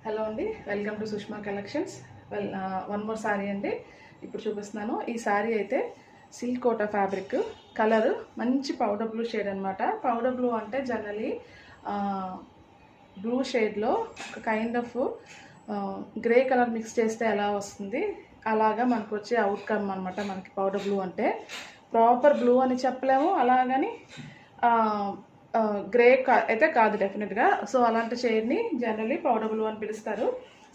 Hello అండి, welcome to Sushma collections. One more sorry అండి ఇప్పుడు చూపిస్తున్నాను. ఈ సారీ అయితే సిల్క్ కోటా ఫ్యాబ్రిక్, కలర్ మంచి పౌడర్ బ్లూ షేడ్ అనమాట. పౌడర్ బ్లూ అంటే జనరలీ బ్లూ షేడ్లో ఒక kind of grey colour mix చేస్తే ఎలా వస్తుంది అలాగా మనకు వచ్చే అవుట్కమ్ అనమాట. మనకి పౌడర్ బ్లూ అంటే ప్రాపర్ బ్లూ అని చెప్పలేము, అలాగని గ్రే అయితే కాదు డెఫినెట్గా. సో అలాంటి షేడ్ని జనరలీ పౌడర్ బ్లూ అని పిలుస్తారు.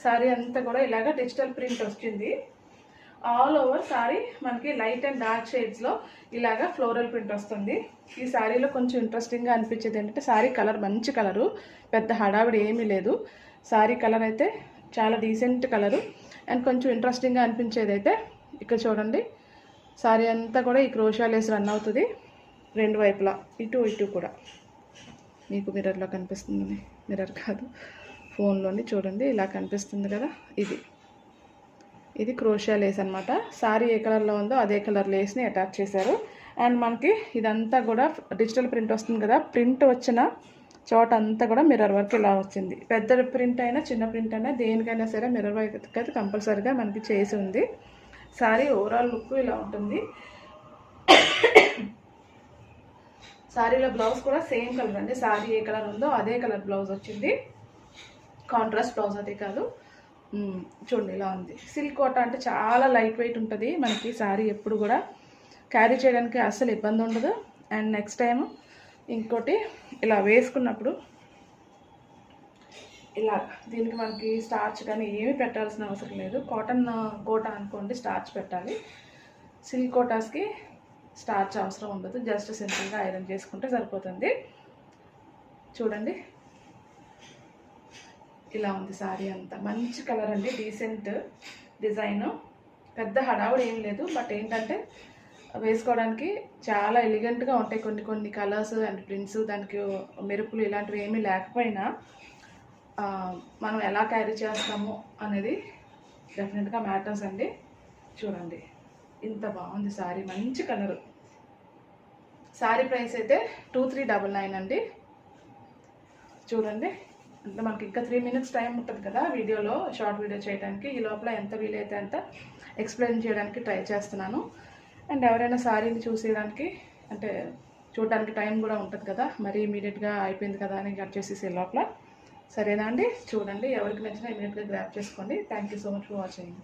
సారీ అంతా కూడా ఇలాగ డిజిటల్ ప్రింట్ వచ్చింది. ఆల్ ఓవర్ సారీ మనకి లైట్ అండ్ డార్క్ షేడ్స్లో ఇలాగ ఫ్లోరల్ ప్రింట్ వస్తుంది. ఈ సారీలో కొంచెం ఇంట్రెస్టింగ్గా అనిపించేది ఏంటంటే సారీ కలర్ మంచి కలరు, పెద్ద హడావిడి ఏమీ లేదు. సారీ కలర్ అయితే చాలా డీసెంట్ కలరు. అండ్ కొంచెం ఇంట్రెస్టింగ్గా అనిపించేది అయితే ఇక్కడ చూడండి, సారీ అంతా కూడా ఈ క్రోషా లేస్ రన్ అవుతుంది రెండు వైపులా, ఇటు కూడా. మీకు మిర్రర్లో కనిపిస్తుంది, మిర్రర్ కాదు ఫోన్లోని చూడండి, ఇలా కనిపిస్తుంది కదా, ఇది క్రోషియా లేస్ అనమాట. సారీ ఏ కలర్లో ఉందో అదే కలర్ లేస్ని అటాచ్ చేశారు. అండ్ మనకి ఇదంతా కూడా డిజిటల్ ప్రింట్ వస్తుంది కదా, ప్రింట్ వచ్చిన చోట అంతా కూడా మిర్రర్ వర్క్ ఇలా వచ్చింది. పెద్ద ప్రింట్ అయినా చిన్న ప్రింట్ అయినా దేనికైనా సరే మిర్రర్ వర్క్ అయితే కంపల్సరీగా మనకి చేసి ఉంది. సారీ ఓవరాల్ లుక్ ఇలా ఉంటుంది. సారీలో బ్లౌజ్ కూడా సేమ్ కలర్ అండి, సారీ ఏ కలర్ ఉందో అదే కలర్ బ్లౌజ్ వచ్చింది. కాంట్రాస్ట్ బ్లౌజ్ అదే కాదు. చూడండి ఇలా ఉంది. సిల్క్ కోటా అంటే చాలా లైట్ వెయిట్ ఉంటుంది మనకి. సారీ ఎప్పుడు కూడా క్యారీ చేయడానికి అస్సలు ఇబ్బంది ఉండదు. అండ్ నెక్స్ట్ టైం ఇంకోటి ఇలా వేసుకున్నప్పుడు ఇలా దీనికి మనకి స్టార్చ్ కానీ ఏమీ పెట్టాల్సిన అవసరం లేదు. కాటన్ కోటా అనుకోండి స్టార్చ్ పెట్టాలి. సిల్క్ కోటాస్కి స్టార్చ్ అవసరం ఉండదు, జస్ట్ సింపుల్గా ఐరన్ చేసుకుంటే సరిపోతుంది. చూడండి ఇలా ఉంది సారీ అంతా. మంచి కలర్ అండి, డీసెంట్ డిజైన్, పెద్ద హడావుడు ఏం లేదు. బట్ ఏంటంటే వేసుకోవడానికి చాలా ఎలిగెంట్గా ఉంటాయి కొన్ని కలర్స్ అండ్ ప్రింట్స్. దానికి మెరుపులు ఇలాంటివి ఏమీ లేకపోయినా మనం ఎలా క్యారీ చేస్తాము అనేది డెఫినెట్గా మ్యాటర్స్ అండి. చూడండి ఇంత బాగుంది సారీ, మంచి కలరు. సారీ ప్రైస్ అయితే 2399 అండి. చూడండి అంటే మనకి ఇంకా 3 minutes టైం ఉంటుంది కదా వీడియోలో, షార్ట్ వీడియో చేయడానికి. ఈ లోపల ఎంత వీలైతే అంత ఎక్స్ప్లెయిన్ చేయడానికి ట్రై చేస్తున్నాను. అండ్ ఎవరైనా సారీని చూసేయడానికి అంటే చూడడానికి టైం కూడా ఉంటుంది కదా, మరి ఇమీడియట్గా అయిపోయింది కదా అని కట్ చేసేసే లోపల. సరేనా అండి, చూడండి ఎవరికి నచ్చినా ఇమీడియట్గా గ్రాప్ చేసుకోండి. Thank you so much for watching.